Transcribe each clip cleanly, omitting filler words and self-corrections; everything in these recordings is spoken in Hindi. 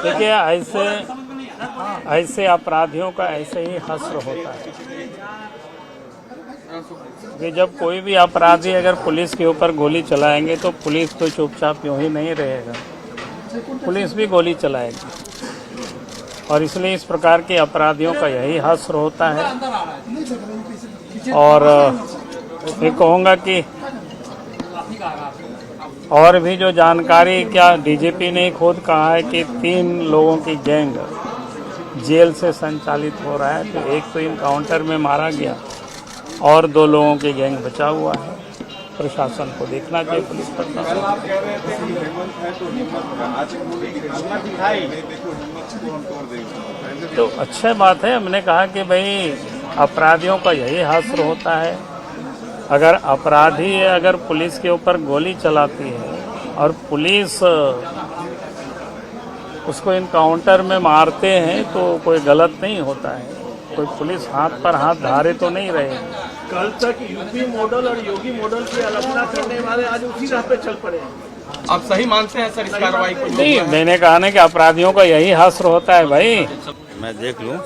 देखिए ऐसे अपराधियों का ऐसे ही हश्र होता है कि जब कोई भी अपराधी अगर पुलिस के ऊपर गोली चलाएंगे तो पुलिस तो चुपचाप यूं ही नहीं रहेगा, पुलिस भी गोली चलाएगी। और इसलिए इस प्रकार के अपराधियों का यही हश्र होता है। और मैं कहूँगा कि और भी जो जानकारी, क्या डीजीपी ने खुद कहा है कि 3 लोगों की गैंग जेल से संचालित हो रहा है। तो एक तो इनकाउंटर में मारा गया और 2 लोगों की गैंग बचा हुआ है। प्रशासन को देखना चाहिए, पुलिस प्रशासन। तो अच्छा बात है। हमने कहा कि भाई अपराधियों का यही हश्र होता है। अगर अपराधी अगर पुलिस के ऊपर गोली चलाती है और पुलिस उसको इनकाउंटर में मारते हैं तो कोई गलत नहीं होता है। कोई पुलिस हाथ पर हाथ धारे तो नहीं रहे। कल तक यूपी मॉडल और योगी मॉडल की आलोचना करने वाले आज उसी राह पे चल पड़े। आप सही मानते हैं सर इस कार्रवाई को? नहीं, मैंने कहा ना कि अपराधियों का यही हश्र होता है भाई। मैं देख लूं।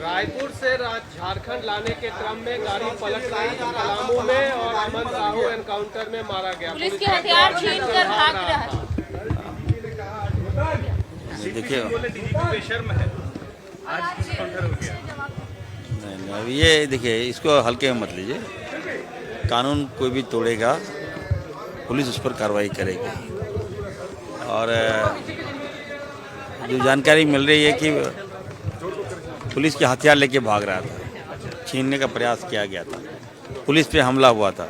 रायपुर से झारखंड लाने के क्रम में गाड़ी पलट गई पलामू में और अमन साहू एनकाउंटर में मारा गया। पुलिस के हथियार छीन कर भाग रहा है। देखिए नहीं, अब ये देखिए, इसको हल्के में मत लीजिए। कानून कोई भी तोड़ेगा, पुलिस उस पर कार्रवाई करेगी। और जो जानकारी मिल रही है कि पुलिस के हथियार लेके भाग रहा था, छीनने का प्रयास किया गया था, पुलिस पे हमला हुआ था।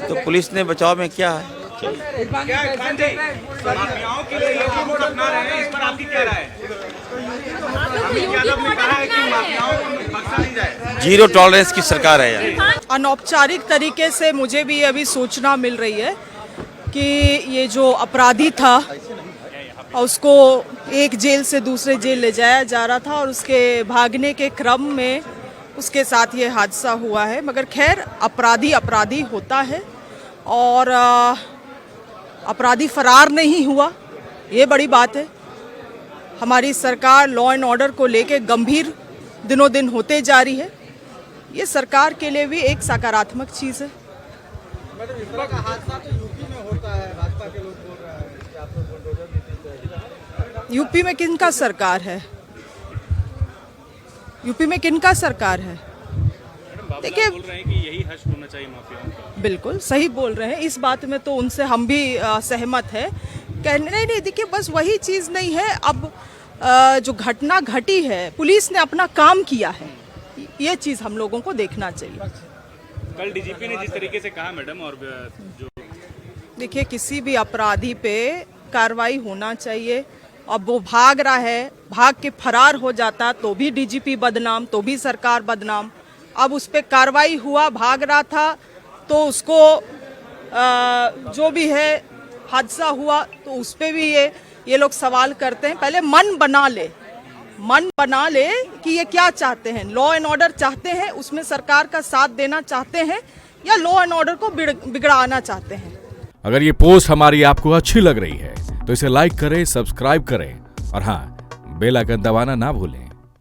तो पुलिस ने बचाव में क्या है। माफियाओं के लिए योगी मोड अपना रहे हैं, इस पर आपकी क्या राय है? अमित यादव ने कहा है कि माफियाओं को बख्शा नहीं जाए। 0 टॉलरेंस की सरकार है यार। अनौपचारिक तरीके से मुझे भी अभी सूचना मिल रही है कि ये जो अपराधी था उसको एक जेल से दूसरे जेल ले जाया जा रहा था और उसके भागने के क्रम में उसके साथ ये हादसा हुआ है। मगर खैर, अपराधी होता है और अपराधी फरार नहीं हुआ, ये बड़ी बात है। हमारी सरकार लॉ एंड ऑर्डर को लेके गंभीर दिनों दिन होते जा रही है। ये सरकार के लिए भी एक सकारात्मक चीज़ है। यूपी में किनका सरकार है? यूपी में किनका सरकार है? देखिए, बोल रहे हैं कि यही हश्र होना चाहिए माफियाओं का। बिल्कुल सही बोल रहे हैं। इस बात में तो उनसे हम भी सहमत है। कहने नहीं, देखिए बस वही चीज़ नहीं है। अब जो घटना घटी है, पुलिस ने अपना काम किया है, ये चीज़ हम लोगों को देखना चाहिए। कल डीजीपी ने जिस तरीके से कहा मैडम, और जो देखिए किसी भी अपराधी पे कार्रवाई होना चाहिए। अब वो भाग रहा है, भाग के फरार हो जाता तो भी डीजीपी बदनाम, तो भी सरकार बदनाम। अब उस पर कार्रवाई हुआ, भाग रहा था तो उसको जो भी है हादसा हुआ तो उस पर भी ये लोग सवाल करते हैं। पहले मन बना ले कि ये क्या चाहते हैं। लॉ एंड ऑर्डर चाहते हैं, उसमें सरकार का साथ देना चाहते हैं, या लॉ एंड ऑर्डर को बिगड़ाना चाहते हैं। अगर ये पोस्ट हमारी आपको अच्छी लग रही है तो इसे लाइक करें, सब्सक्राइब करें और हाँ, बेल आइकन दबाना ना भूलें।